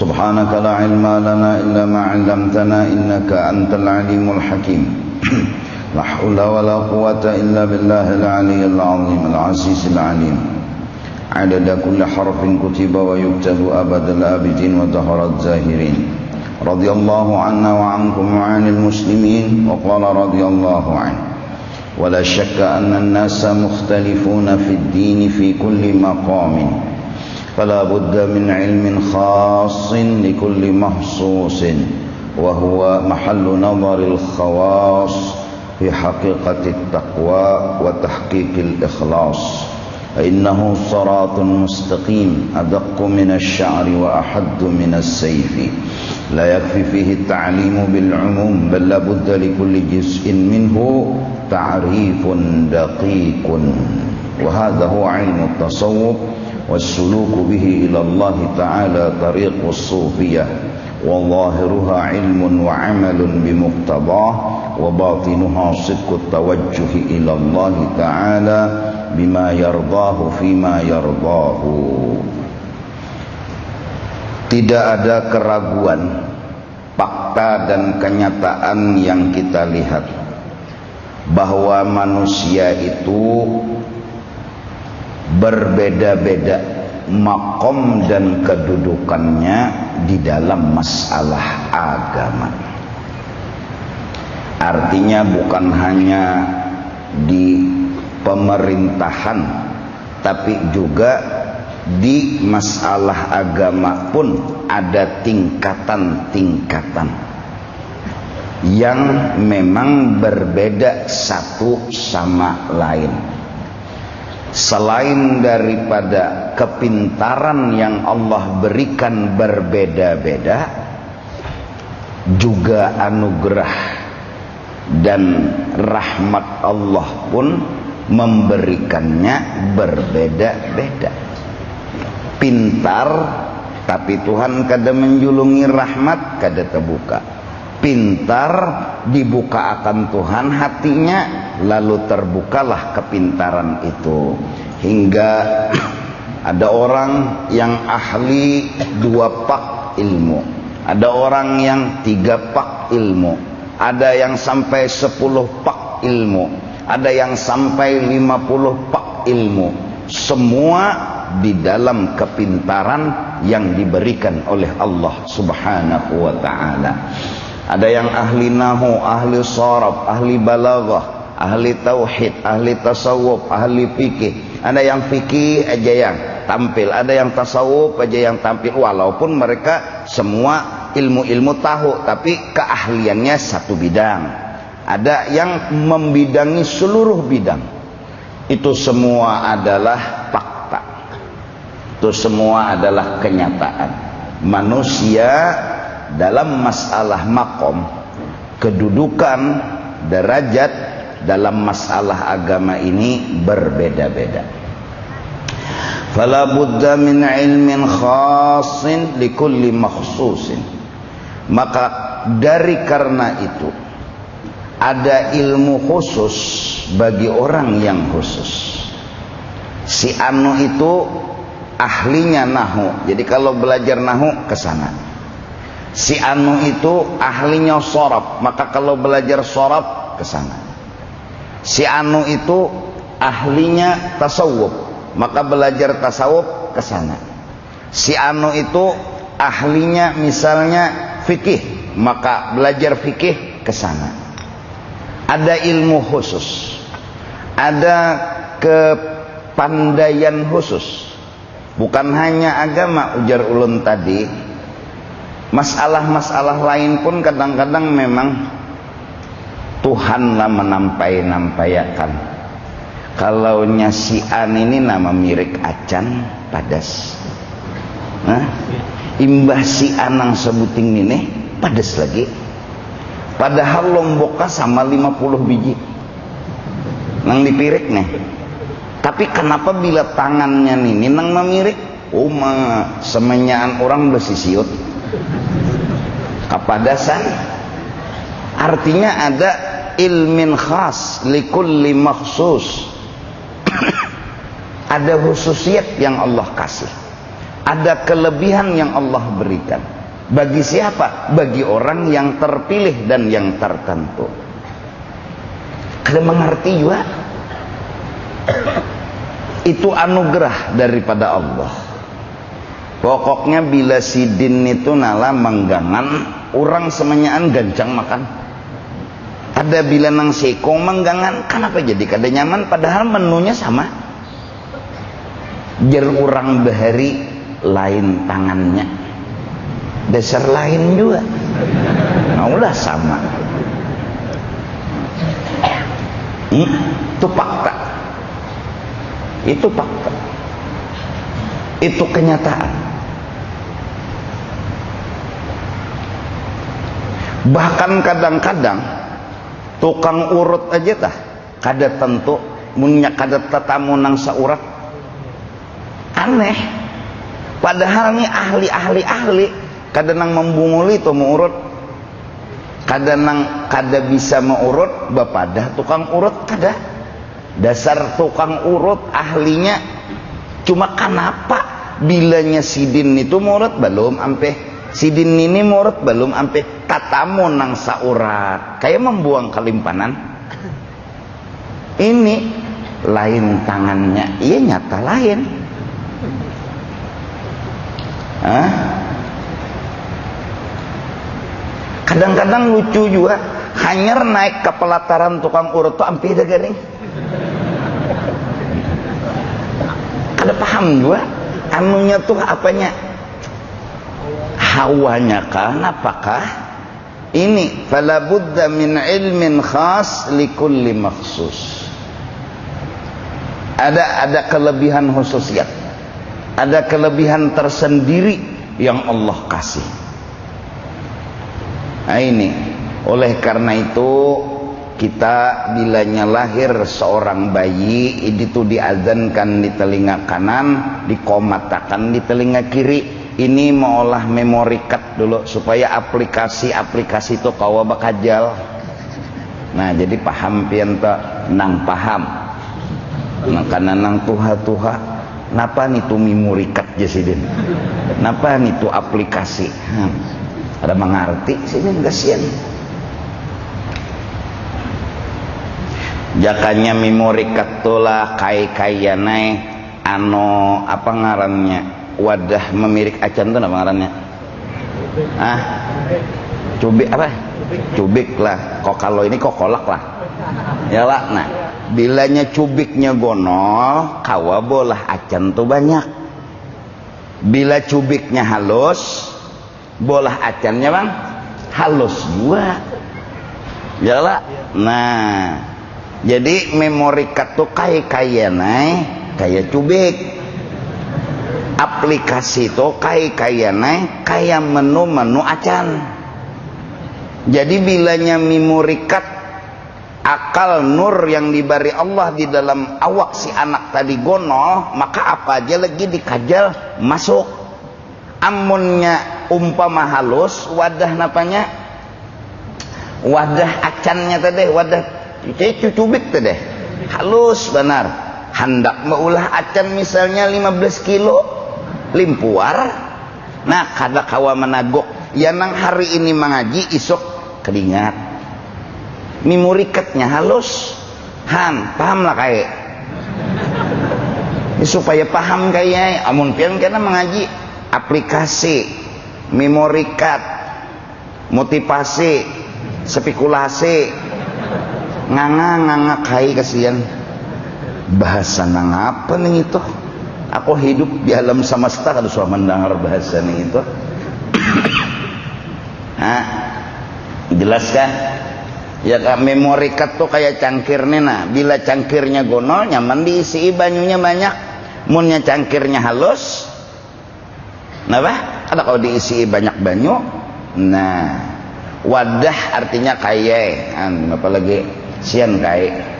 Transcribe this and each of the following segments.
سبحانك لا علم لنا إلا ما علمتنا إنك أنت العليم الحكيم لا حول ولا قوة إلا بالله العلي العظيم العزيز العليم عدد كل حرف كتب ويكتب أبد الآبدين ودهر الزاهرين رضي الله عنا وعنكم وعن المسلمين وقال رضي الله عنه ولا شك أن الناس مختلفون في الدين في كل مقام فلا بد من علم خاص لكل مخصوص وهو محل نظر الخواص في حقيقة التقوى وتحقيق الإخلاص فإنه صراط مستقيم أدق من الشعر وأحد من السيف لا يكفي فيه التعليم بالعموم بل لابد لكل جزء منه تعريف دقيق وهذا هو علم التصوف والسلوك به إلى الله تعالى طريق الصوفية وظاهرها علم وعمل بمقتضاه وباطنها صدق التوجه إلى الله تعالى بما يرضاه فيما يرضاه. Tidak ada keraguan, fakta dan kenyataan yang kita lihat bahwa manusia itu berbeda-beda makom dan kedudukannya di dalam masalah agama. Artinya bukan hanya di pemerintahan, tapi juga di masalah agama pun ada tingkatan-tingkatan yang memang berbeda satu sama lain. Selain daripada kepintaran yang Allah berikan berbeda-beda, juga anugerah dan rahmat Allah pun memberikannya berbeda-beda. Pintar, tapi Tuhan kada menjulungi rahmat, kada terbuka. Pintar, dibuka akan Tuhan hatinya, lalu terbukalah kepintaran itu. Hingga ada orang yang ahli 2 pak ilmu, ada orang yang 3 pak ilmu, ada yang sampai 10 pak ilmu, ada yang sampai 50 pak ilmu. Semua di dalam kepintaran yang diberikan oleh Allah Subhanahu wa ta'ala. Ada yang ahli nahu, ahli sharaf, ahli balaghah, ahli tauhid, ahli tasawuf, ahli fikih. Ada yang fikih aja yang tampil, ada yang tasawuf aja yang tampil, walaupun mereka semua ilmu-ilmu tahu, tapi keahliannya satu bidang. Ada yang membidangi seluruh bidang. Itu semua adalah fakta. Itu semua adalah kenyataan. Manusia dalam masalah makom, kedudukan, derajat dalam masalah agama ini berbeda-beda. Fala budda min ilmin khassin likulli makhsusin. Maka dari karena itu ada ilmu khusus bagi orang yang khusus. Si anu itu ahlinya nahu, jadi kalau belajar nahu ke sana. Si anu itu ahlinya sharaf, maka kalau belajar sharaf ke sana. Si anu itu ahlinya tasawuf, maka belajar tasawuf ke sana. Si anu itu ahlinya misalnya fikih, maka belajar fikih ke sana. Ada ilmu khusus, ada kepandaian khusus. Bukan hanya agama, ujar ulun tadi, masalah-masalah lain pun kadang-kadang memang Tuhanlah menampai-nampayakan. Kalau nyasian ini nama mirip acan padas, imbah si anang sebuting ini padas lagi. Padahal lomboknya sama 50 biji nang dipirik nih. Tapi kenapa bila tangannya ini nang memirik, semenyaan orang bersisiut kapadasan. Artinya ada ilmin khas likulli makhsus. Ada khususiat yang Allah kasih. Ada kelebihan yang Allah berikan. Bagi siapa? Bagi orang yang terpilih dan yang tertentu. Kada mengerti juga. Itu anugerah daripada Allah. Pokoknya bila sidin itu nala menggangan, orang semenyaan gancang makan. Ada bila nang sekong menggangan, kenapa jadi kada nyaman padahal menunya sama. Jer orang bahari lain tangannya, dasar lain juga. Nah udah sama. Itu fakta. Itu fakta. Itu kenyataan. Bahkan kadang-kadang tukang urut aja tah kada tentu munya kada tetamu nang saurat. Aneh. Padahal nih ahli kada nang membunguli to mengurut. Kada bisa mengurut bapadah tukang urut kada. Dasar tukang urut ahlinya. Cuma kenapa bilanya sidin itu murut belum ampe, sidin ini murut belum ampe, tatamu nang saurat kayak membuang kelimpanan. Ini lain tangannya, iya nyata lain. Kadang-kadang lucu juga, hanyar naik ke pelataran tukang urut tuh ampe dah garing. Ada paham juga anunya tuh apanya, hawanya kah, apakah ini fala budda min ilmin khas likulli makhsus. Ada kelebihan khususiyat, ada kelebihan tersendiri yang Allah kasih. Nah ini oleh karena itu kita bilanya lahir seorang bayi itu diazankan di telinga kanan, dikomatakan di telinga kiri. Ini mengolah memori card dulu supaya aplikasi itu kawa bakajal. Nah jadi paham pianta nang paham. Nah karena nang tuha napa nitu memori card jasidin? Napa nitu aplikasi? Ada mengerti sini kasihan. Jakanya memori katola kai-kaianai ano apa ngarannya wadah memirik acan tuh apa ngarannya? Cubik apa? Cubik lah. Kok kalau ini kok kolak lah. Ya lah. Nah, bilanya cubiknya gonol, kawa bolah acan tuh banyak. Bila cubiknya halus, bolah acannya bang halus juga. Ya lah. Nah. Jadi memori card tuh kayak cubik. Aplikasi tuh kayak menu acan. Jadi bilanya memori card akal nur yang diberi Allah di dalam awak si anak tadi gonol, maka apa aja lagi dikajal masuk. Amunnya umpama halus wadah napanya, wadah acannya tadi, wadah cubik tadi halus benar, hendak meulah acan misalnya 15 kilo limpuar. Nah kada kawa menagok ya nang hari ini mengaji isok keringat, memori cardnya halus. Paham lah kayak supaya paham kayak amun pian kena mengaji aplikasi memori card motivasi spekulasi nganga kai kasihan bahasa nang apa nih itu. Aku hidup di alam semesta kalau sudah mendengar bahasa nih itu. Jelas kan ya memori card tuh kayak cangkirnya. Nah bila cangkirnya gonol nyaman diisi banyunya banyak, munnya cangkirnya halus kenapa ada kalau diisi banyak banyu. Nah wadah artinya kayak apalagi sian kayak.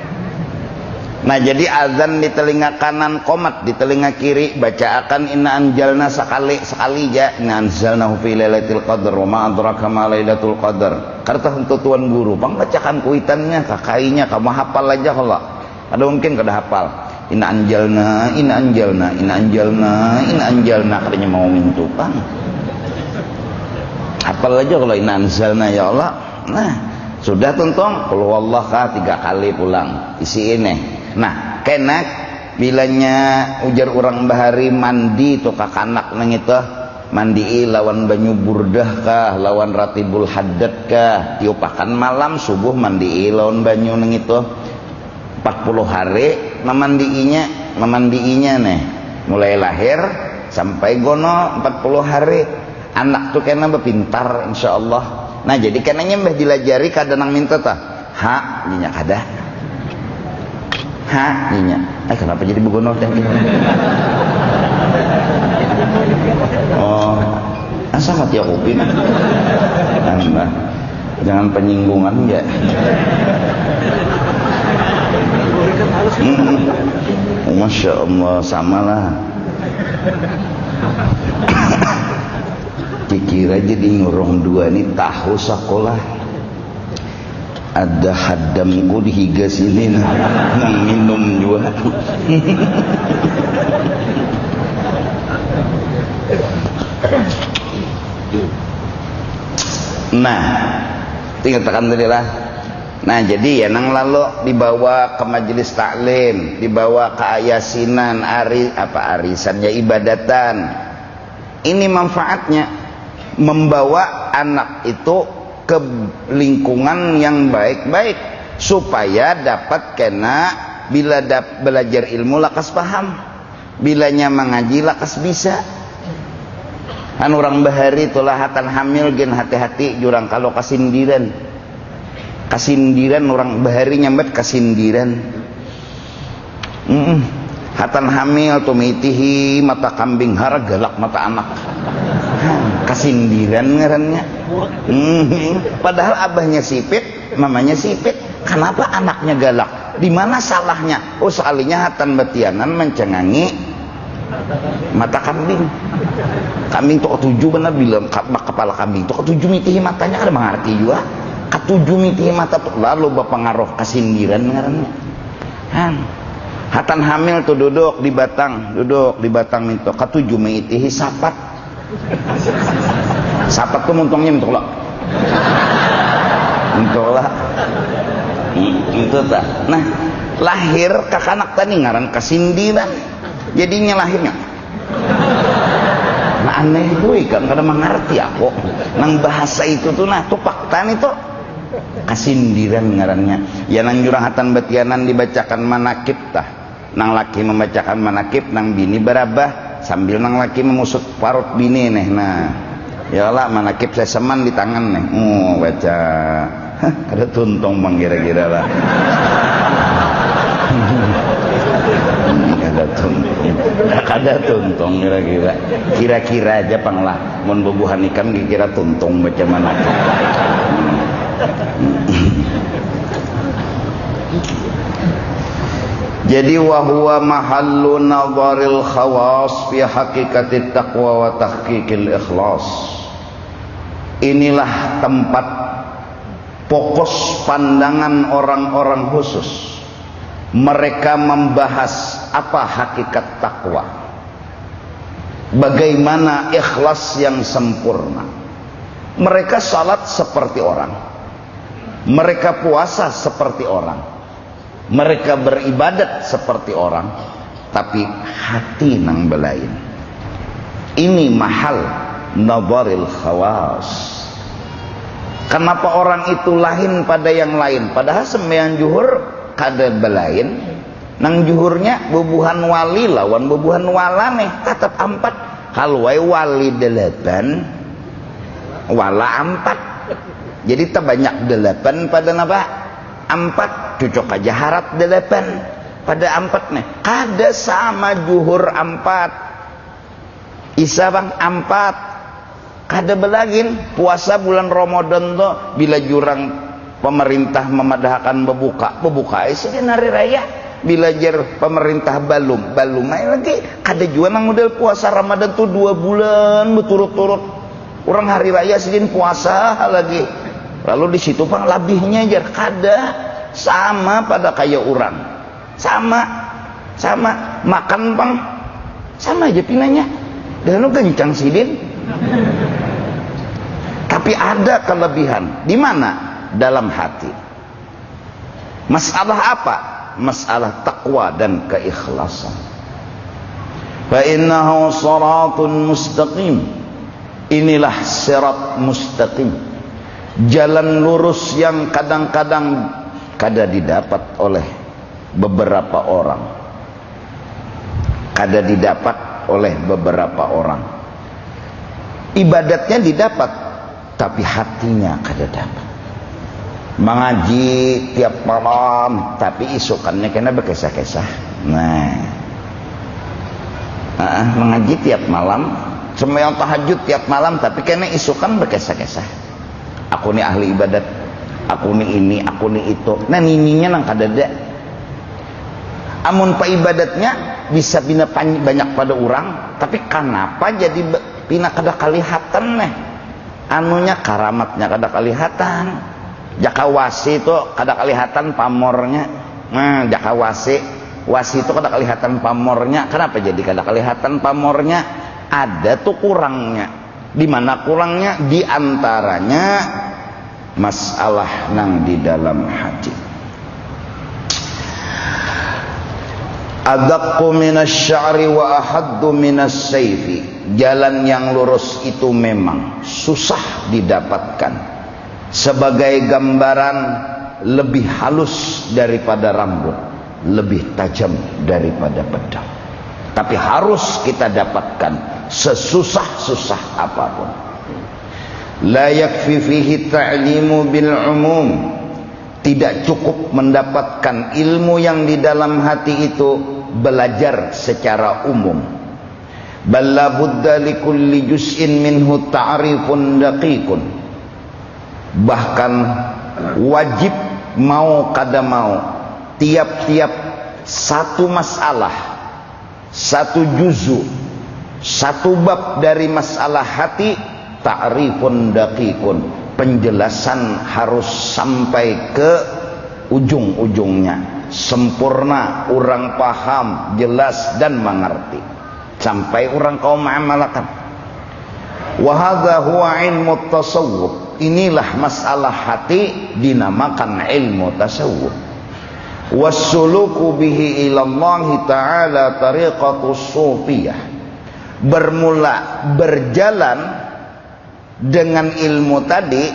Nah jadi azan di telinga kanan, qomat di telinga kiri, baca akan inna anjalna sekali ja inna anzalnahu fi lailatul qadar wa ma adraka ma lailatul qadar. Karena untuk tuan guru bang bacakan kuitannya kakainya kamu hafal aja kalau ada mungkin kada hafal. in anjalna katanya mau mintu Pang. Hafal aja kalau in anzalna ya Allah. Nah, sudah tuntong qul huwallah 3 kali pulang isi ini. Nah, kenak bilanya ujar orang bahari mandi tuh kakanak nang itu mandi lawan banyu burdah kah lawan ratibul haddad kah tiupakan malam subuh mandi lawan banyu nang itu 40 hari memandiinya nih mulai lahir sampai gono 40 hari anak tuh kena berpintar insyaallah. Nah jadi kenanya mbah dilajari kada nang minta tah ha nyinya kada ha nyinya kenapa jadi begono teh oh asa mati aku pina nah, jangan penyinggungan ya Masya Allah samalah dikira jadi ngurung dua ini tahu sekolah ada hadamku di higa sini nang minum juga nah tinggal tekan tadi lah. Nah jadi ya nang lalu dibawa ke majelis taklim, dibawa ke ayasinan, arisan ya ibadatan. Ini manfaatnya membawa anak itu ke lingkungan yang baik-baik supaya dapat kena bila belajar ilmu lakas paham, bilanya mengaji lakas bisa. Kan orang bahari itulah hatan hamil gen hati-hati jurang kalau kasindiran orang bahari nyambat kasindiran hatan hamil tumitihi mata kambing hara galak mata anak kasindiran ngarannya padahal abahnya sipit mamanya sipit kenapa anaknya galak di mana salahnya soalnya hatan batianan mencengangi mata kambing tuh ketujuh benar bilang kepala kambing tuh ketujuh mitihi matanya ada mengerti juga ketujuh mitihi mata lalu berpengaruh kasindiran ngarannya hatan hamil tuh duduk di batang minto ketujuh mitihi sapat tuh muntungnya minto lah itu tak nah lahir kakanak tadi ngaran kasindiran jadinya lahirnya nah aneh gue kan kada mengerti aku nang bahasa itu tuh nah tupaktan itu kasindiran ngarannya ya nang jurahatan batianan dibacakan manakib tah nang laki membacakan manakib nang bini barabah sambil nang laki memusut parut bini nih nah ya Allah manakib saya seman di tangan nih baca ada tuntong bang kira-kira lah ada tuntong kira-kira aja panglah mun bubuhan ikan kira tuntong baca manakib jadi wahuwa mahallu nadharil khawas fi haqiqatit taqwa wa tahqiqil ikhlas. Inilah tempat fokus pandangan orang-orang khusus. Mereka membahas apa hakikat takwa, bagaimana ikhlas yang sempurna. Mereka salat seperti orang, mereka puasa seperti orang, mereka beribadat seperti orang, tapi hati nang belain. Ini mahal nadharil khawas. Kenapa orang itu lain pada yang lain? Padahal sembahyang zuhur kada belain, nang zuhurnya bubuhan wali lawan bubuhan walane tetap ampat. Halwai wali 8 wala 4. Jadi terbanyak 8 pada napa? 4. Cocok aja harap 8 pada 4 nih. Kada sama zuhur 4, isya bang 4. Kada belagin puasa bulan Ramadan tuh bila jurang pemerintah memadahkan bebuka isi hari raya bila jar pemerintah balum lagi kada juga nang model puasa Ramadan tuh 2 bulan berturut-turut orang hari raya sidin puasa lagi lalu di situ pang labihnya jar kada sama pada kayak orang sama sama, makan bang sama aja pinanya, dan lu kencang sidin. Tapi ada kelebihan di mana? Dalam hati. Masalah apa? Masalah takwa dan keikhlasan. Fa innahu siratun mustaqim. Inilah sirat mustaqim, jalan lurus yang kadang-kadang kada didapat oleh beberapa orang, kada didapat oleh beberapa orang. Ibadatnya didapat, tapi hatinya kada dapat. Mengaji tiap malam, tapi isukannya kena berkesah-kesah. Mengaji tiap malam, sembahyang tahajud tiap malam, tapi kena isukan berkesah-kesah. Aku nih ahli ibadat, aku nih ini, aku nih itu. Nah nininya nang kada ada. Amun pa ibadatnya bisa bina banyak pada orang, tapi kenapa jadi bina kada kalihatan nih? Anunya karamatnya kada kalihatan. Jaka wasi itu kada kalihatan pamornya. Nah, jaka wasi itu kada kalihatan pamornya. Kenapa jadi kada kalihatan pamornya? Ada tuh kurangnya. Di mana kurangnya? Di antaranya masalah nang di dalam hati. Adaqqu minasy'ari wa ahaddu minasayfi. Jalan yang lurus itu memang susah didapatkan. Sebagai gambaran, lebih halus daripada rambut, lebih tajam daripada pedang. Tapi harus kita dapatkan sesusah-susah apapun. La yakfi fihi ta'limu bil umum. Tidak cukup mendapatkan ilmu yang di dalam hati itu belajar secara umum. Bal la budda likulli juz'in minhu ta'rifun daqiqun. Bahkan wajib mau kada mau, tiap-tiap satu masalah, satu juzu, satu bab dari masalah hati, ta'rifun daqiqun, penjelasan harus sampai ke ujung-ujungnya, sempurna, orang paham, jelas dan mengerti, sampai orang kau mengamalkan. Wa hadza huwa ilmu tasawuf. Inilah masalah hati dinamakan ilmu tasawuf. Wassuluku bihi ilallahi ta'ala tariqatus sufiyah. Bermula berjalan dengan ilmu tadi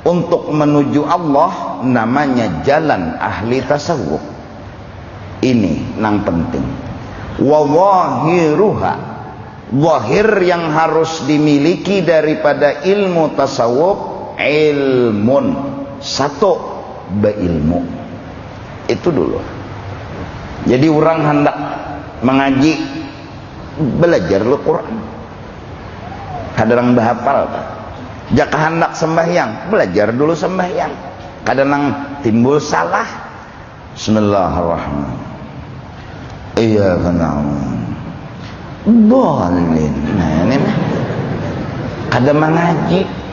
untuk menuju Allah namanya jalan ahli tasawuf. Ini nang penting. Wa zahiruha, zahir yang harus dimiliki daripada ilmu tasawuf, ilmun, satu beilmu. Itu dulu. Jadi orang hendak mengaji, belajar lu Quran. Kadang bahapal tak? Jaka hendak sembahyang, belajar dulu sembahyang. Kadang timbul salah. Bismillahirrahmanirrahim. Iyyaka na'budu dhalin. Nah ini kadang mengaji.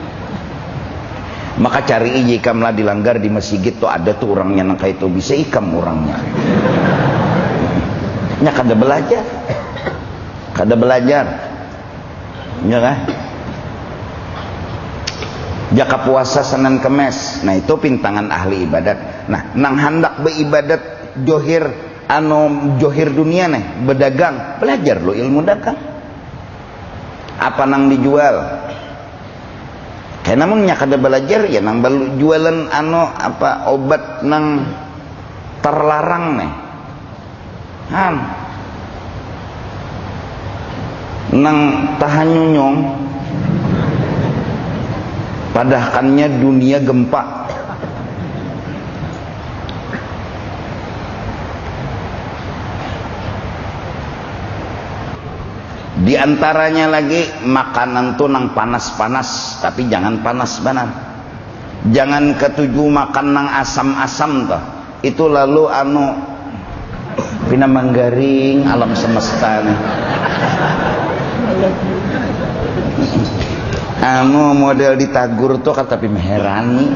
Maka cari ikam lah dilanggar di masjid tuh ada tuh orangnya nang kayak itu bisa ikam orangnya. Nya kada belajar. Kada belajar. Ya kan? Jaka puasa Senin Kemis. Nah itu pintangan ahli ibadat. Nah nang hendak beribadat johir johir dunia nih, berdagang, belajar lo ilmu dagang. Apa nang dijual? Kayak namun nya kada belajar ya nang jualan obat nang terlarang nih. Nang tahan nyunyong padahkannya dunia gempa. Di antaranya lagi makanan tuh nang panas-panas, tapi jangan panas banget. Jangan ketujuh makan nang asam-asam toh. Itu lalu pina manggaring alam semesta nih. Model ditagur tuh kan tapi meherani,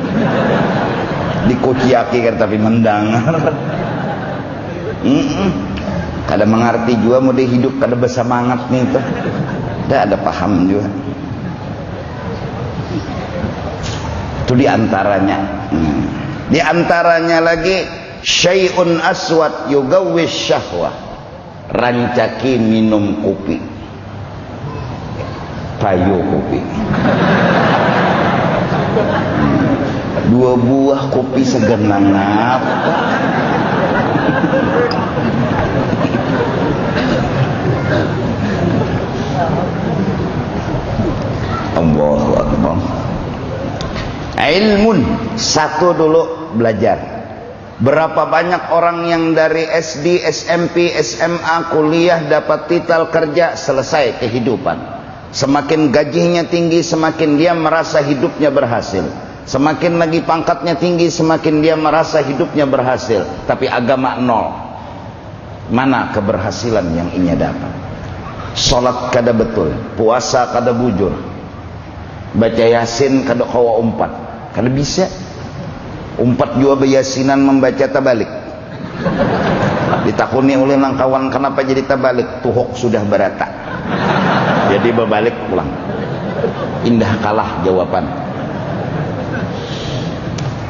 dikuciaki kan tapi mendengar. Kada mengerti juga mau dia hidup kada bersemangat nih tuh. Ada paham juga. Itu diantaranya. Diantaranya lagi syai'un aswad yugawwis syahwah. Rancaki minum kopi. Payu kopi. 2 buah kopi segenang apa? Allahu Akbar. Ilmun, satu dulu belajar. Berapa banyak orang yang dari SD, SMP, SMA, kuliah dapat titel kerja, selesai kehidupan. Semakin gajinya tinggi, semakin dia merasa hidupnya berhasil. Semakin lagi pangkatnya tinggi, semakin dia merasa hidupnya berhasil. Tapi agama nol. Mana keberhasilan yang ia dapat? Salat kada betul, puasa kada bujur, baca yasin kada kawa umpat, kada bisa. Umpat juga bayasinan membaca tabalik. Ditakuni oleh nang kawan, kenapa jadi tabalik? Tuhok sudah berata. Jadi berbalik pulang. Indah kalah jawaban.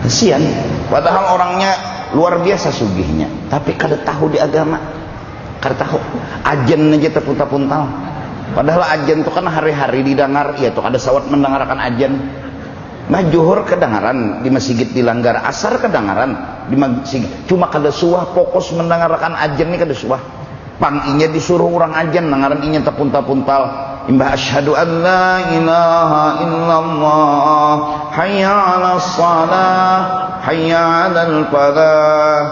Kasihan. Padahal orangnya luar biasa sugihnya, tapi kada tahu di agama. Kada tahu. Ajen aja terpuntal-puntal. Padahal ajen itu kan hari-hari didengar, ya tuh kada sawat mendengarkan ajen. Juhur kedengaran di masjid dilanggar, asar kedengaran di masjid, cuma kada suah fokus mendengarkan ajen ini kada suah. Panginya disuruh orang ajen dengaran inya terpuntal-puntal. Imbah asyhadu an la ilaha illallah, hayya 'alas shalah, hayya 'alal falah,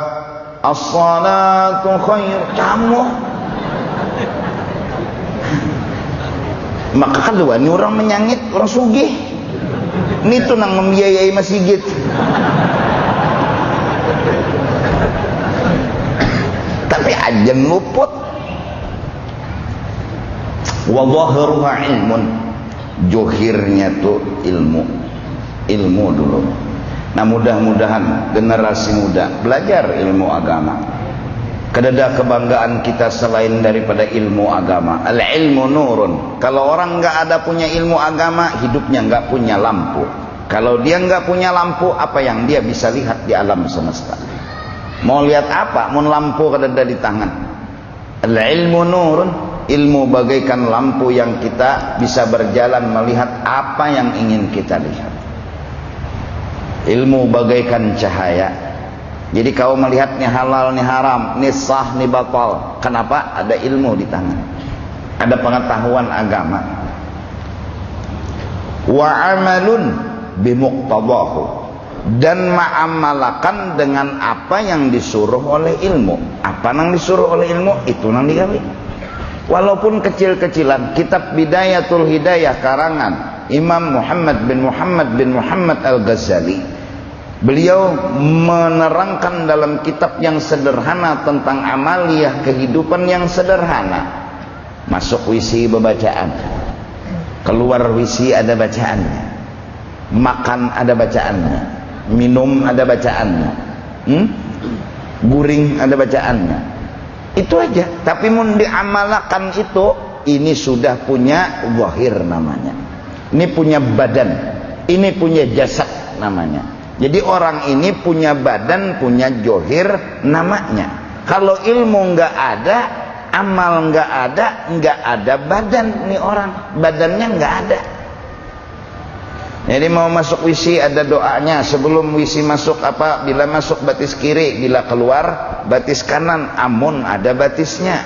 as-salatu khair. Kamu maka kedua ini orang menyangit, orang sugih. Ini tuh nang membiayai masjid. Tapi ajen luput. Wa dhahiruha ilmun. Johirnya tuh ilmu dulu. Nah, mudah-mudahan generasi muda belajar ilmu agama. Kedada kebanggaan kita selain daripada ilmu agama. Al-ilmu nurun. Kalau orang nggak ada punya ilmu agama, hidupnya nggak punya lampu. Kalau dia nggak punya lampu, apa yang dia bisa lihat di alam semesta? Mau lihat apa? Mau lampu kedada di tangan. Al-ilmu nurun. Ilmu bagaikan lampu yang kita bisa berjalan melihat apa yang ingin kita lihat. Ilmu bagaikan cahaya. Jadi kau melihat ni halal ni haram, ni sah ni batal. Kenapa? Ada ilmu di tangan. Ada pengetahuan agama. Wa amalun bimuqtadahu. Dan ma'amalakan dengan apa yang disuruh oleh ilmu. Apa yang disuruh oleh ilmu, itu yang digawe. Walaupun kecil-kecilan, kitab Bidayatul Hidayah karangan Imam Muhammad bin Muhammad Al-Ghazali, beliau menerangkan dalam kitab yang sederhana tentang amaliyah kehidupan yang sederhana. Masuk WC bacaan, keluar WC ada bacaannya, makan ada bacaannya, minum ada bacaannya, guring ada bacaannya. Itu aja. Tapi mun diamalkan itu, ini sudah punya zahir namanya. Ini punya badan, ini punya jasad namanya. Jadi orang ini punya badan, punya johir namanya. Kalau ilmu nggak ada, amal nggak ada badan nih orang. Badannya nggak ada. Jadi mau masuk WC ada doanya. Sebelum WC masuk apa? Bila masuk batis kiri, bila keluar batis kanan. Amun ada batisnya.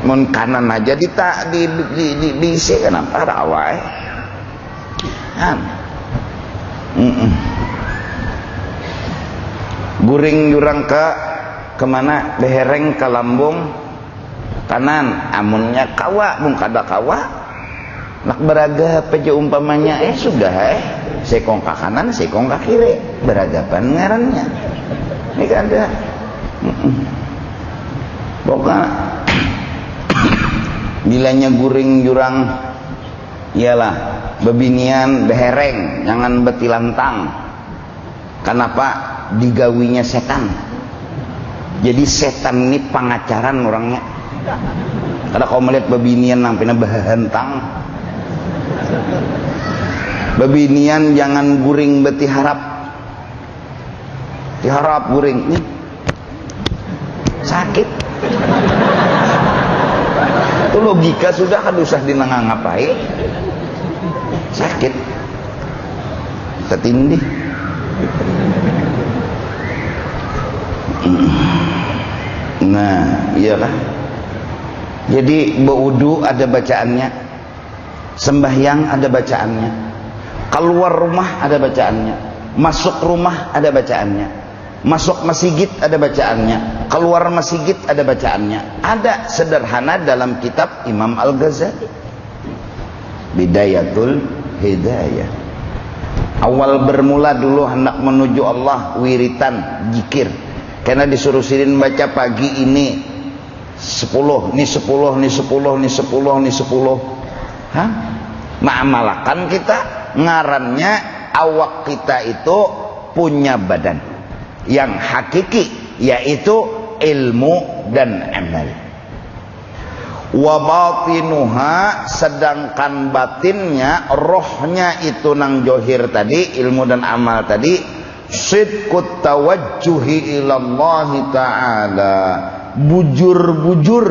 Mun kanan aja diisi kenapa rawai? Guring jurang ke kemana? Behereng ke lambung kanan. Amunnya kawa, mung kada kawa. Nak beraga peja umpamanya sudah sekong ke kanan, sekong ke kiri. Beragapan ngarannya. Ini kan ada. Pokoknya bilanya guring jurang ialah bebinian behereng, jangan betilantang. Kenapa? Digawinya setan. Jadi setan ini pangacaran orangnya. Karena kau melihat babinian nang pina bahantang. Babinian jangan guring beti harap. Diharap guring nih. Sakit. Itu logika sudah kan usah dinangangapai. Sakit. Ketindih. Nah, iyalah. Jadi berwudu ada bacaannya, sembahyang ada bacaannya, keluar rumah ada bacaannya, masuk rumah ada bacaannya, masuk masjid ada bacaannya, keluar masjid ada bacaannya. Ada sederhana dalam kitab Imam Al-Ghazali, Bidayatul Hidayah. Awal bermula dulu hendak menuju Allah, wiritan, zikir. Karena disuruh Sirin baca pagi ini 10, nih 10, nih 10, nih 10, nih 10. Hah? Ma'amalakan kita ngarannya awak kita itu punya badan yang hakiki, yaitu ilmu dan amal. Wa batinuha, sedangkan batinnya, rohnya itu nang johir tadi, ilmu dan amal tadi, sidqut tawajjuhi ilallahi ta'ala, bujur-bujur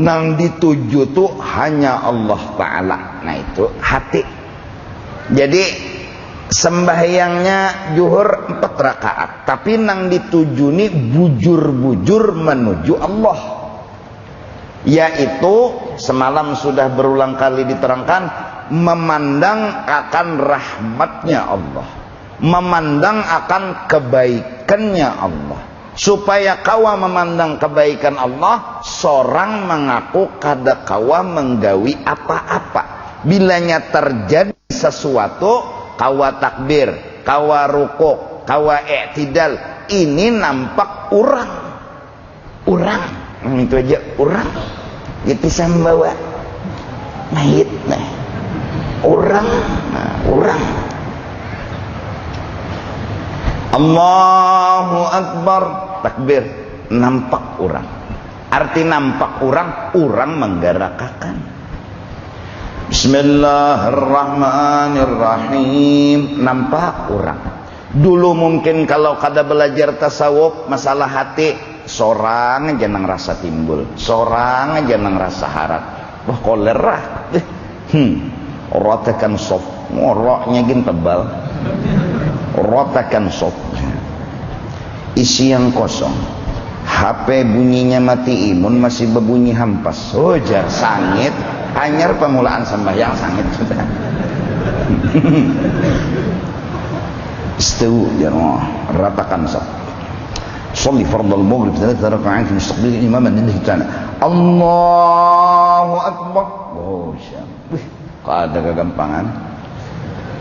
nang dituju tuh hanya Allah Ta'ala. Nah itu hati. Jadi sembahyangnya zuhur 4 rakaat, tapi nang dituju nih bujur-bujur menuju Allah, yaitu semalam sudah berulang kali diterangkan, memandang akan rahmatnya Allah, memandang akan kebaikannya Allah. Supaya kawa memandang kebaikan Allah, seorang mengaku kada kawa menggawi apa-apa. Bilanya terjadi sesuatu, kawa takbir, kawa rukuk, kawa i'tidal, ini nampak orang. Itu aja orang. Itu sambawa mayit nah. Orang. Allahu Akbar, takbir, nampak orang. Arti nampak orang menggerakkan. Bismillahirrahmanirrahim, nampak orang. Dulu mungkin kalau kada belajar tasawuf, masalah hati, seorang aja nang rasa timbul, seorang aja nang rasa harap. Wah kolera. Rotakan soft, ngoroknya gin tebal. Rotakan soft, isi yang kosong, HP bunyinya mati, imun masih berbunyi hampas. Jar sangit, anyar pemulaan sembahyang sangit sudah. Istawu ya Allah, ratakan soft. Sholli fardal maghrib 3 rakaat mustaqbil imam lillahi ta'ala. Allahu Akbar. Oh syam. Kada kegampangan.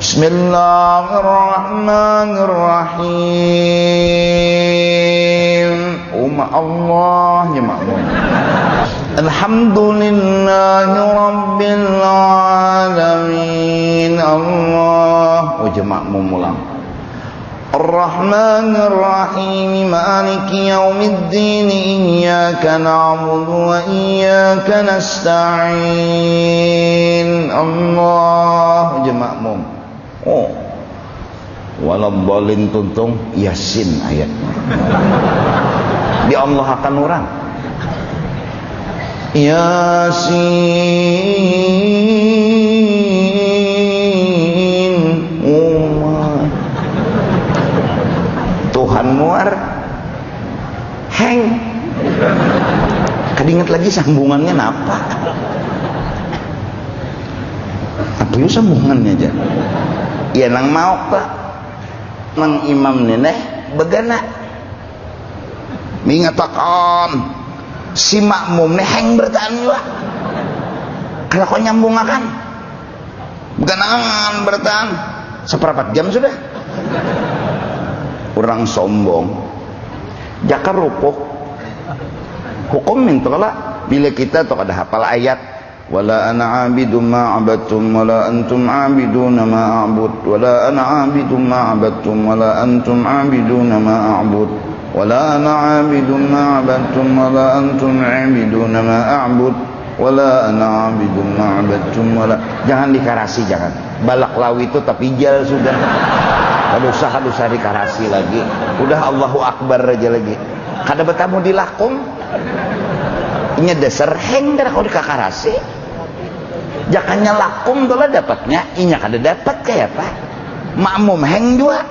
Bismillahirrahmanirrahim. Allah ya makmum. Alhamdulillahi rabbil alamin. Allah. Oh makmum ulang. Ar-Rahmanir-Rahim, Maliki yaumiddin, Iyyaka na'budu wa iyyaka nasta'in. Allah makmum. Oh, waladhdallin tuntung Yasin ayatnya. Di Allah akan orang. Yasin. Tuhan muar. Heng. Kadinget lagi sambungannya apa? Apa itu sambungannya aja? Ya nang mau pak nang imam neneh begana mengatakan si makmum neheng bertahan juga kalau kau nyambung akan beganangan bertahan seperempat jam sudah. Orang sombong jakar rupuk hukum mintola bila kita tuh ada hafal ayat wala ana abidum ma abattum wala antum abiduna ma a'bud wala ana abidum ma abattum wala antum abiduna ma a'bud wala ana 'abidun ma 'abadtum wala antum 'abidun ma a'bud wala ana 'abidun ma 'abadtum wala. Jangan dikarasi, jangan. Balaklawi itu tapi jal sudah. Kada usah dikarasi lagi. Udah Allahu Akbar aja lagi. Kada bertamu di lakum. Inya dasar heng dah kau dikakarasi. Jakannya lakum dola dapatnya, inya kada dapat kayak apa? Makmum heng juga.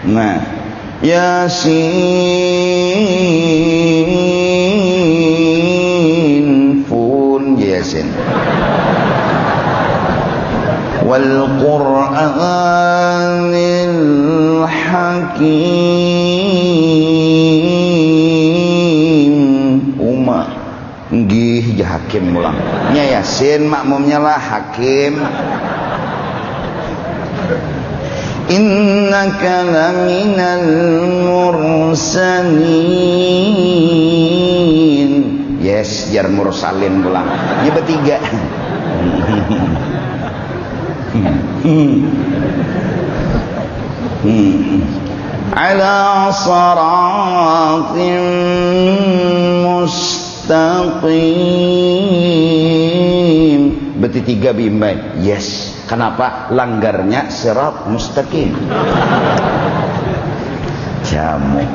Nah, Yasin pun Yasin. Wal Qur'anil Hakim. Uma nggih ja hakim ulang. Nya Yasin makmumnya lah hakim. Innaka laminal mursalin. Yes, jar mursalin ulang. Nya bertiga. Ala siratin mustaqim. Berarti tiga bimbang. Yes. Kenapa? Langgarnya sirat mustaqim. Jamu.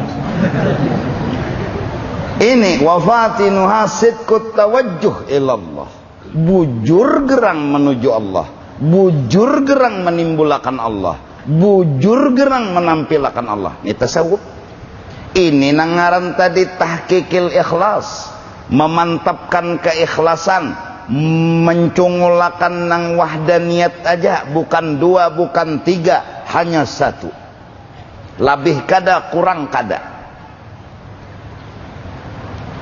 Ini wafatinuha sidqut tawajjuh ilallah. Bujur gerang menuju Allah. Bujur gerang menimbulkan Allah. Bujur gerang menampilkan Allah. Ini tasawuf. Ini nangaran tadi tahqiqil ikhlas, memantapkan keikhlasan, mencungulakan nang wahdaniyat aja, bukan dua, bukan tiga, hanya satu. Labih kada, kurang kada.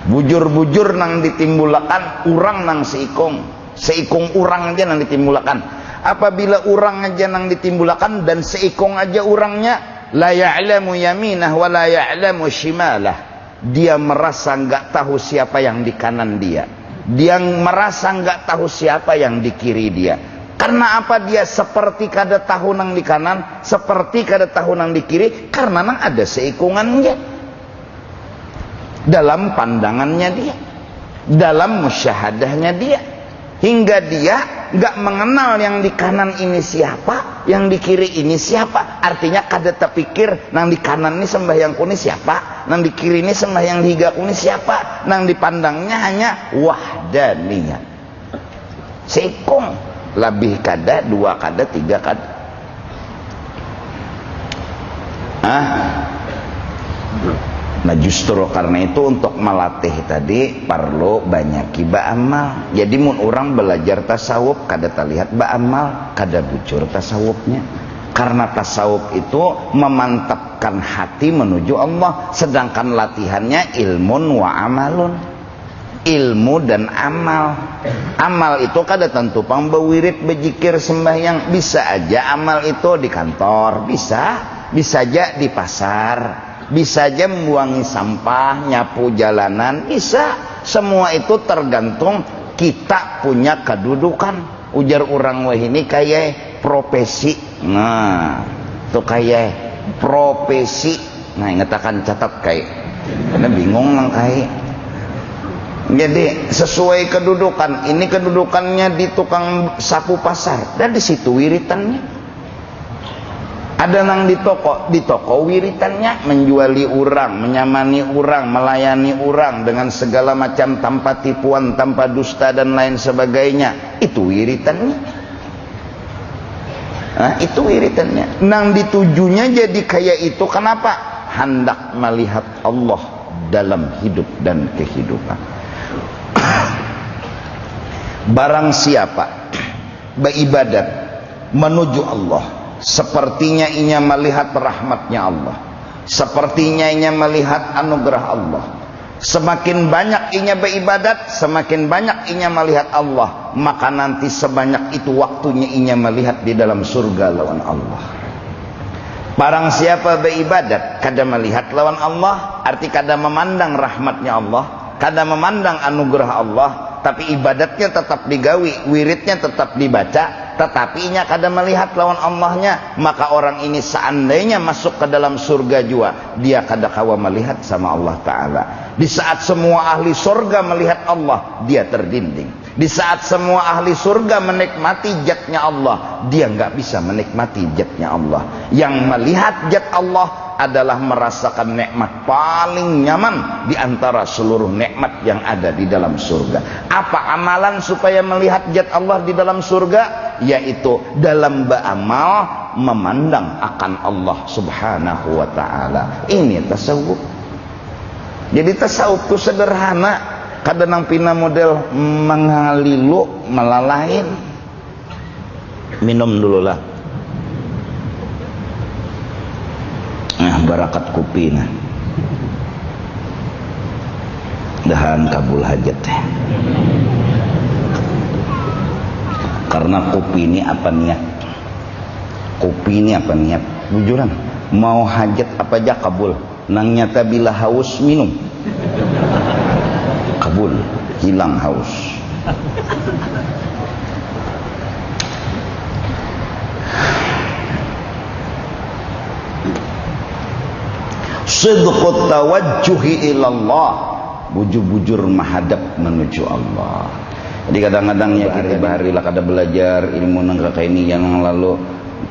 Bujur-bujur nang ditimbulkan, urang nang seikong, seikong urang aja nang ditimbulkan. Apabila urang aja nang ditimbulkan dan seikong aja urangnya, la ya'lamu yaminah wa la ya'lamu shimalah. Dia merasa enggak tahu siapa yang di kanan dia. Dia merasa enggak tahu siapa yang di kiri dia. Karena apa? Dia seperti kada tahu nang di kanan, seperti kada tahu nang di kiri, karena nang ada seikungannya dalam pandangannya dia, dalam musyahadahnya dia, hingga dia enggak mengenal yang di kanan ini siapa, yang di kiri ini siapa. Artinya kada terpikir nang di kanan ini sembahyang kuni siapa, nang di kiri ini sembahyang higa kuni siapa. Nang dipandangnya hanya wahdaniyah. Sekong, lebih kada, dua kada, tiga kada. Nah justru karena itu untuk melatih tadi perlu banyak ba'amal. Jadi mun orang belajar tasawuf kada terlihat ba'amal, kada bujur tasawufnya. Karena tasawuf itu memantapkan hati menuju Allah, sedangkan latihannya ilmun wa amalun. Ilmu dan amal. Amal itu kada tentu pang bewirid, bejikir, sembahyang. Bisa aja amal itu di kantor, bisa aja di pasar, bisa aja membuangi sampah, nyapu jalanan, bisa. Semua itu tergantung kita punya kedudukan. Ujar orang wah ini kayak profesi. Nah, itu kayak profesi. Nah, ngatakan catat kayak. Karena bingung nang kayak. Jadi sesuai kedudukan. Ini kedudukannya di tukang sapu pasar, dan di situ wiritannya. Ada nang di toko wiritannya menjuali orang, menyamani orang, melayani orang dengan segala macam tanpa tipuan, tanpa dusta dan lain sebagainya. Itu wiritannya. Nah, itu wiritannya. Nang ditujunya jadi kayak itu kenapa? Hendak melihat Allah dalam hidup dan kehidupan. Barang siapa beribadat menuju Allah, sepertinya inya melihat rahmatnya Allah, sepertinya inya melihat anugerah Allah. Semakin banyak inya beribadat, semakin banyak inya melihat Allah, maka nanti sebanyak itu waktunya inya melihat di dalam surga lawan Allah. Barang siapa beribadat kada melihat lawan Allah, arti kada memandang rahmatnya Allah, kada memandang anugerah Allah, tapi ibadatnya tetap digawi, wiridnya tetap dibaca, tetapi nya kada melihat lawan Allahnya, maka orang ini seandainya masuk ke dalam surga jua, dia kada kawa melihat sama Allah Ta'ala. Di saat semua ahli surga melihat Allah, dia terdinding. Di saat semua ahli surga menikmati zatnya Allah, dia nggak bisa menikmati zatnya Allah. Yang melihat zat Allah adalah merasakan nikmat paling nyaman di antara seluruh nikmat yang ada di dalam surga. Apa amalan supaya melihat zat Allah di dalam surga? Yaitu dalam beramal memandang akan Allah Subhanahu wa Ta'ala. Ini tasawuf. Jadi tasawuf itu sederhana, kadang pina model mengalilu melalain. Minum dulu lah. Nah, barakat kopi nah. Dahan kabul hajat teh. Karena kopi ini apa niat? Kopi ini apa niat? Bujuran. Mau hajat apa aja kabul. Nang nyata bila haus minum. Kabul, hilang haus. Sidqut tawajjuhi ilallah, bujur-bujur menghadap menuju Allah. Jadi kadang-kadang ya kita bahari lah kada belajar ilmu nang ini yang lalu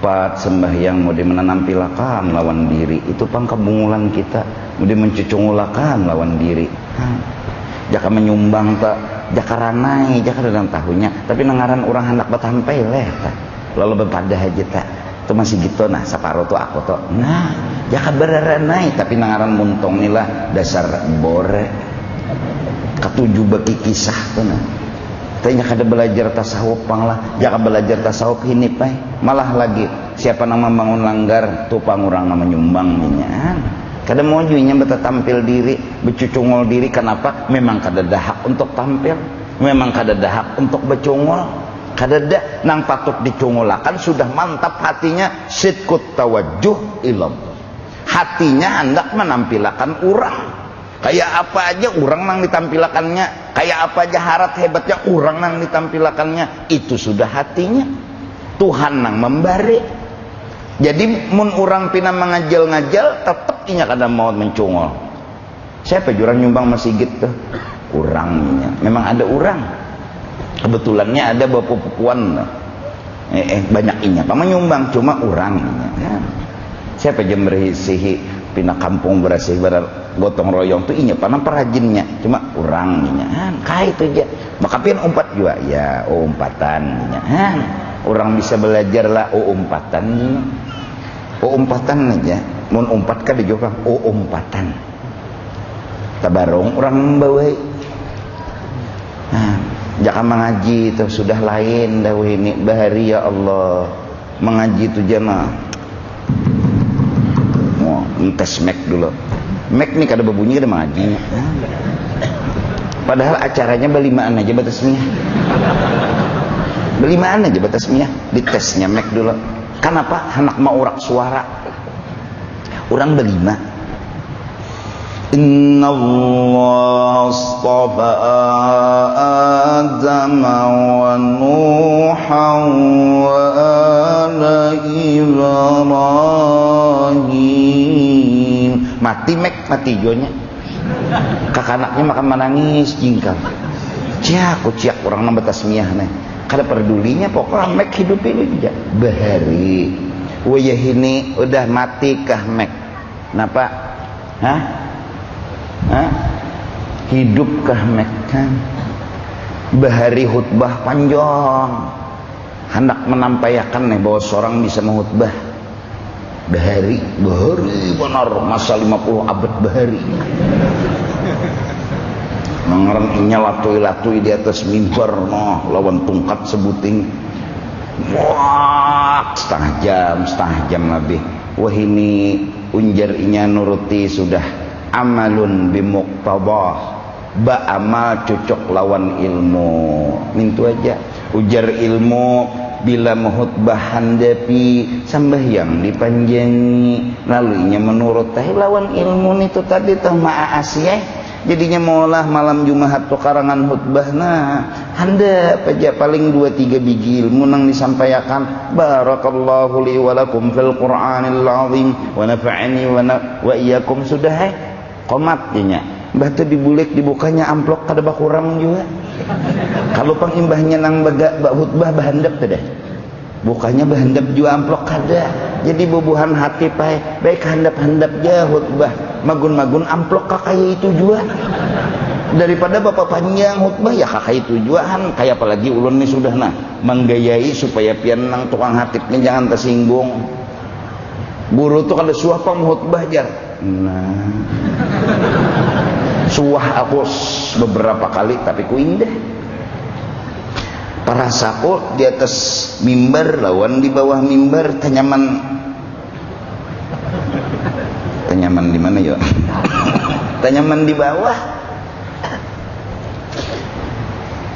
4 sembahyang mau menampilakan lawan diri itu pangkabungulan kita mau mencucungulakan lawan diri. Jaka menyumbang tak jaka ranai jaka dalam tahunya tapi nangaran orang hendak batampai leh lalu berpada aja tak itu masih gitu nah separuh tuh aku tuh nah jaka beraranai tapi nangaran muntong nilah dasar bore ketujuh bagi kisah tuh nah tanya kada belajar tasawuf panglah jaka belajar tasawuf ini pai malah lagi siapa nama bangun langgar tuh pangurang nama nyumbang minyak kada mau juinya beta tampil diri bercucungol diri kenapa memang kada dahak untuk tampil memang kada dahak untuk bercungol kada dah nang patut dicungolakan sudah mantap hatinya sidqut tawajjuh ilallah hatinya hendak menampilakan orang kayak apa aja orang nang ditampilakannya kayak apa aja harat hebatnya orang nang ditampilakannya itu sudah hatinya Tuhan nang memberi. Jadi mun orang pina mengajal-ngajal tetap inya kada mau mencungol. Siapa jurang nyumbang masih gitu? Urangnya. Memang ada urang. Kebetulannya ada bapak-pupuan. Banyak inya. Pama nyumbang cuma urangnya. Ya. Siapa jam berisihi pina kampung berasih gotong royong tu inya pana perajinnya cuma urangnya. Kai itu aja. Maka pin umpat juga ya umpatan. Orang bisa belajar lah umpatan. Umpatan aja. Mun umpat ka di juga umpatan. Tabarong orang membawa. Jangan mengaji itu sudah lain dah ini bahari ya Allah. Mengaji itu jana. Mau tes mek dulu. Mek nih kada berbunyi kada mengaji. Padahal acaranya belimaan aja batasnya. Belimaan aja batasnya ditesnya mek dulu. Kenapa? Anak mau urak suara. Orang berlima. Inna Allah astafa Adam wa Nuhan wa ala Ibrahim. Mati mek, mati jonya. Kakanaknya makan menangis jingkang. Ciak, ciak orang nambah tasmiyah nih. Kada pedulinya pokoknya mek hidup ini aja bahari wayah ini udah mati kah mek kenapa hidup kah mek kan bahari khutbah panjang hendak menampaikan nih bahwa seorang bisa menghutbah bahari benar masa 50 abad bahari mengerangnya latui-latui di atas mimbar lawan tungkat sebuting wah setengah jam lebih wah ini unjar inya nuruti sudah amalun bimuqtabah ba amal cocok lawan ilmu mintu aja ujar ilmu bila menghutbah handapi sambahyang dipanjangi lalu inya menurut lawan ilmu itu tadi tah ma'asiyah Jadinya maulah malam Jumat tu karangan khutbah nah handap aja paling 2-3 biji ilmu nang disampaikan. Barakallahu li wa lakum fil Qur'anil azim wa nafa'ani wa iyyakum sudah qomat nya. Mbah teh dibulek dibukanya amplop kada bakurang juga. Kalau pangimbahnya nang baga khutbah bahandap teh dah. Bukanya bahandap juga amplop kada. Jadi bubuhan hati baik handap-handap ja khutbah. Magun-magun amplop kakaya itu juga. Daripada bapak panjang khutbah ya kakak itu juaan kayak apalagi ulun nih sudah menggayai supaya pian nang tukang hatipnya jangan tersinggung. Guru tuh kada suah pang khutbah jar. Nah. Suah aku beberapa kali tapi ku indah. Para saku di atas mimbar lawan di bawah mimbar tanyaman di mana ya? Tanyaman di bawah.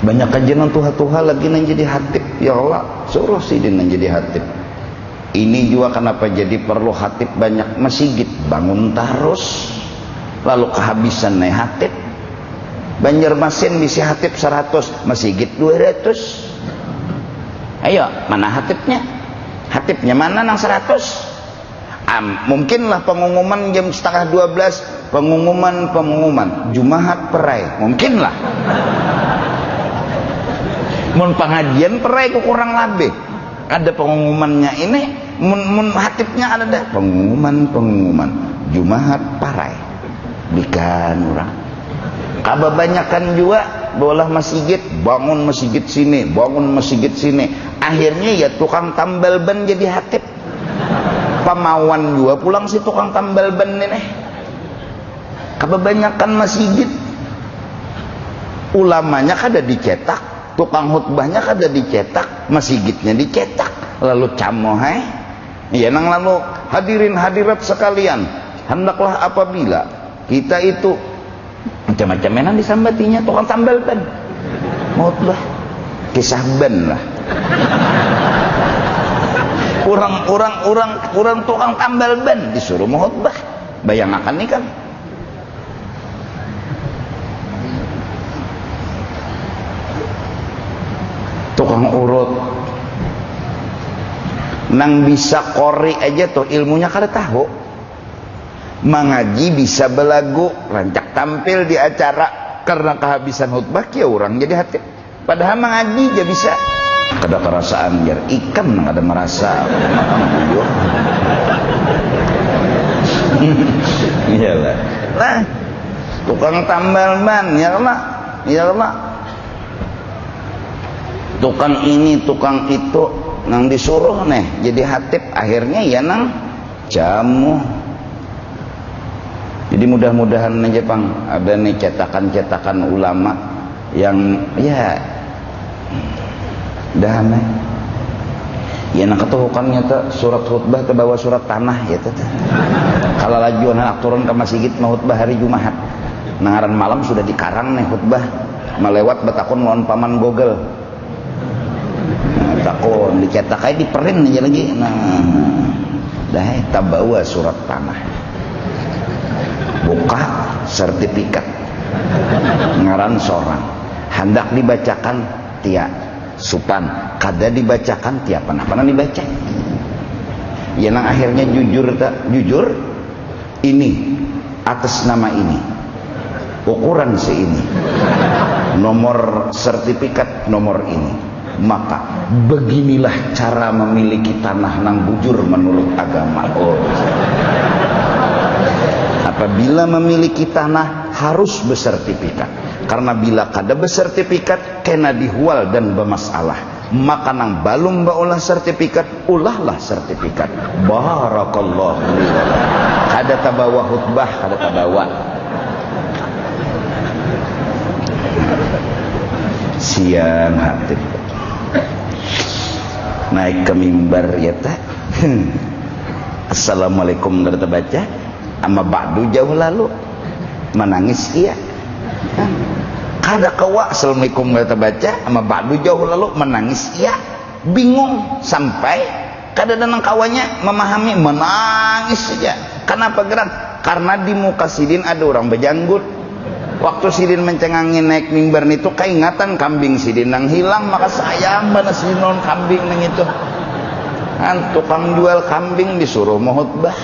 Banyak kajian tuha-tuha lagi nang jadi hatib. Ya Allah, suruh sidin nang jadi hatib. Ini juga kenapa jadi perlu hatib banyak masjid bangun terus. Lalu kehabisan naik hatib. Banjarmasin bisa hatib 100, masjid 200. Ayo, mana hatibnya? Hatibnya mana nang 100? Mungkinlah pengumuman jam 11:30, pengumuman Jumahat perai, mungkinlah. Mun pengajian perai kurang lebih. Ada pengumumannya ini, mun hatibnya ada dah pengumuman Jumahat perai. Bikan orang. Kebanyakan juga bolah masjid, bangun masjid sini. Akhirnya ya tukang tambal ban jadi hatib. Pamawan juga pulang si tukang tambal ban ini. Kebanyakan masjid ulamanya kada dicetak, tukang khutbahnya kada dicetak, masjidnya dicetak. Lalu camoh ya nang lalu hadirin hadirat sekalian, hendaklah apabila kita itu macam-macam menan disambatinya tukang tambal ban. Khutbah kisah ban lah. Orang tukang tambal ban disuruh khutbah. Bayangkan nih kan. Tukang urut nang bisa kori aja tuh ilmunya kada tahu. Mengaji bisa belagu, rancak tampil di acara karena kehabisan khutbah kia orang jadi hatib. Padahal mengaji aja bisa. Kada perasaan biar ikan nang ada merasa. Iyalah. Nah, tukang tambal ban ya Allah. Tukang ini, tukang itu nang disuruh jadi hatib akhirnya ya nang jamu. Jadi mudah-mudahan aja Bang ada nih cetakan-cetakan ulama yang ya dah ya nang ketuhukannya tuh surat khutbah ke bawah surat tanah ya tuh. Kalau laju anak turun ke masjid mau khutbah hari Jumat. Nangaran malam sudah dikarang nih khutbah melewat betakun lawan paman Google. Takon dicetak aja diperin aja lagi. Nah, dah tabawa surat tanah. Buka sertifikat ngaran seorang hendak dibacakan tia supan kada dibacakan tia pernah dibaca ya nang akhirnya jujur ini atas nama ini ukuran seini nomor sertifikat nomor ini maka beginilah cara memiliki tanah nang bujur menurut agama. Apabila memiliki tanah harus bersertifikat. Karena bila kada bersertifikat kena dihual dan bermasalah. Maka nang balum baulah sertifikat, ulahlah sertifikat. Barakallahu li wa lakum. Kada tabawa khutbah, kada tabawa. Siang hatib. Naik ke mimbar ya tak. Assalamualaikum kada terbaca. Ama ba'du jauh lalu menangis dia kada kawa assalamualaikum kada baca ama ba'du jauh lalu menangis dia bingung sampai kada nang kawanya memahami menangis saja. Kenapa gerak? Karena di muka sidin ada orang berjanggut Waktu sidin mencengangin naik mimbar itu keingatan kambing sidin nang hilang, maka sayang mana sidin non kambing nang itu. Kan tukang jual kambing disuruh mau khutbah.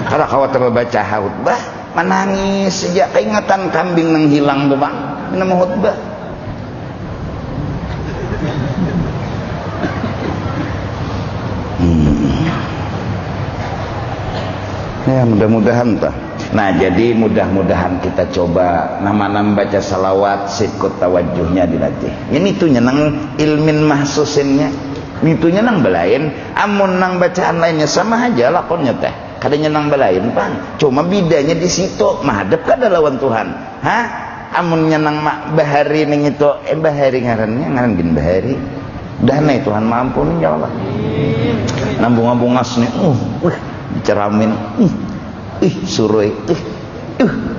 Kalau khawatir baca khutbah, menangis sejak keingatan kambing nang hilang tuh bang, ini mau khutbah. Ya mudah-mudahan tah. Nah jadi mudah-mudahan kita coba nama-nama baca salawat sikut tawajuhnya dilatih. Ini tuh nyenang ilmin mahsusinnya. Itu nyenang belain. Amun nang bacaan lainnya sama aja lakonnya teh. Kada nyenang belain bang. Cuma bedanya di situ mahadap kada lawan Tuhan. Hah? Amun nyenang mak bahari ning itu bahari ngarannya ngaran gin bahari. Dana Tuhan maampun ya Allah. Nambung-nambungas nih. Diceramin, suruh,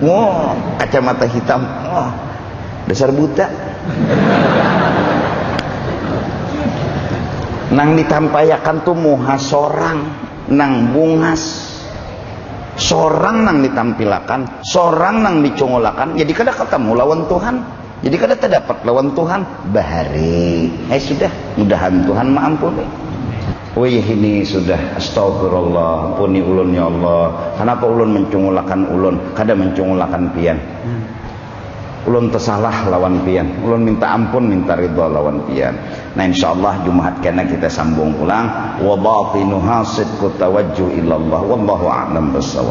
wow, kacamata hitam, dasar buta. Nang ditampayakan tuh muha sorang, nang bungas, sorang nang ditampilakan, sorang nang dicongolakan. Jadi kada ketemu lawan Tuhan, jadi kada terdapat lawan Tuhan. Bahari, sudah, mudahan Tuhan maampuni. Wih ini sudah astagfirullah, ampuni ulun ya Allah. Kenapa ulun mencungulakan ulun, kada mencungulakan pian. Ulun tersalah lawan pian. Ulun minta ampun, minta ridha lawan pian. Nah insyaallah Jumat kena kita sambung ulang. Wa batinuha sidqut tawajjuh ilallah wallahu a'lam bissawab.